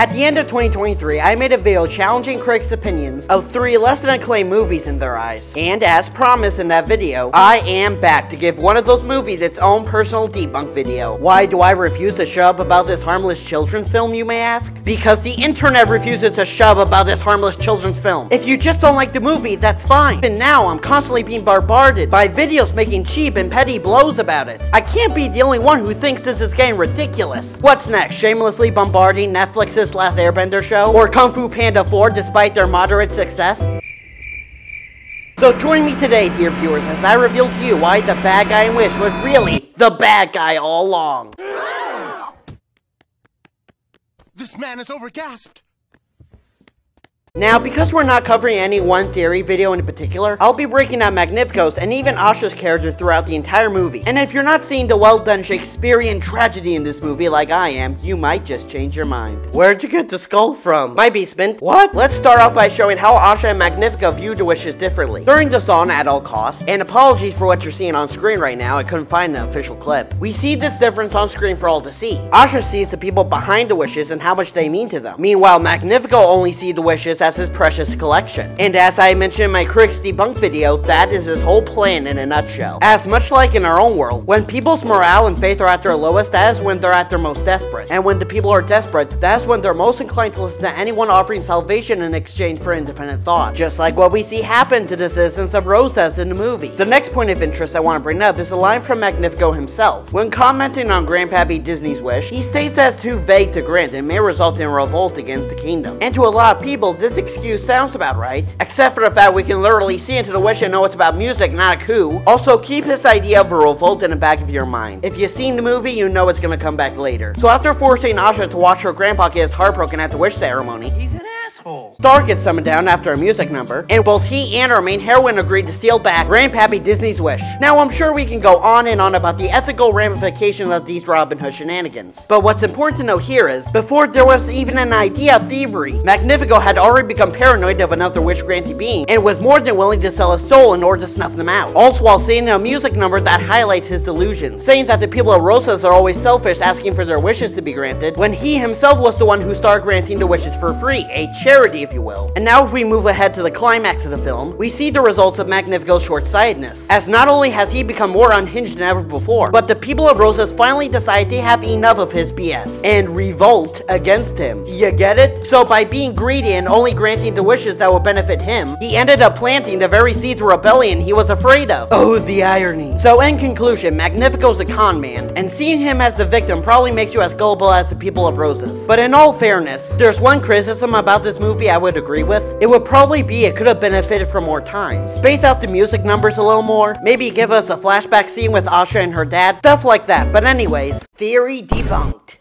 At the end of 2023, I made a video challenging critics' opinions of 3 less than acclaimed movies in their eyes. And as promised in that video, I am back to give one of those movies its own personal debunk video. Why do I refuse to shut up about this harmless children's film, you may ask? Because the internet refuses to shut up about this harmless children's film. If you just don't like the movie, that's fine. And now I'm constantly being bombarded by videos making cheap and petty blows about it. I can't be the only one who thinks this is getting ridiculous. What's next? Shamelessly bombarding Netflix's Last Airbender show? Or Kung Fu Panda 4 despite their moderate success? So join me today, dear viewers, as I reveal to you why the bad guy in Wish was really the bad guy all along. This man is overgasped. Now, because we're not covering any one theory video in particular, I'll be breaking down Magnifico's and even Asha's character throughout the entire movie. And if you're not seeing the well-done Shakespearean tragedy in this movie like I am, you might just change your mind. Where'd you get the skull from? My basement. What? Let's start off by showing how Asha and Magnifico view the wishes differently. During the song at all costs, and apologies for what you're seeing on screen right now, I couldn't find an official clip. We see this difference on screen for all to see. Asha sees the people behind the wishes and how much they mean to them. Meanwhile, Magnifico only sees the wishes as his precious collection. And as I mentioned in my critics debunk video, that is his whole plan in a nutshell. As much like in our own world, when people's morale and faith are at their lowest, that is when they're at their most desperate. And when the people are desperate, that is when they're most inclined to listen to anyone offering salvation in exchange for independent thought. Just like what we see happen to the citizens of Rosas in the movie. The next point of interest I want to bring up is a line from Magnifico himself. When commenting on Grandpappy Disney's wish, he states that it's too vague to grant and may result in revolt against the kingdom. And to a lot of people, this excuse sounds about right, except for the fact we can literally see into the wish and know it's about music, not a coup. Also, keep this idea of a revolt in the back of your mind. If you've seen the movie, you know it's gonna come back later. So after forcing Asha to watch her grandpa get his heart broken at the wish ceremony, he's an asshole. Star gets summoned down after a music number, and both he and our main heroine agreed to steal back Grandpappy Disney's wish. Now, I'm sure we can go on and on about the ethical ramifications of these Robin Hood shenanigans, but what's important to note here is, before there was even an idea of thievery, Magnifico had already become paranoid of another wish-granting being, and was more than willing to sell his soul in order to snuff them out. Also while singing a music number that highlights his delusions, saying that the people of Rosas are always selfish asking for their wishes to be granted, when he himself was the one who started granting the wishes for free, a charity if you will. And now if we move ahead to the climax of the film, we see the results of Magnifico's short-sightedness, as not only has he become more unhinged than ever before, but the people of Rosas finally decide they have enough of his BS, and revolt against him. You get it? So by being greedy and only granting the wishes that will benefit him, he ended up planting the very seeds of rebellion he was afraid of. Oh, the irony. So in conclusion, Magnifico's a con man, and seeing him as the victim probably makes you as gullible as the people of Rosas. But in all fairness, there's one criticism about this movie I would agree with. It would probably be it could have benefited from more time. Space out the music numbers a little more, maybe give us a flashback scene with Asha and her dad, stuff like that. But anyways, theory debunked.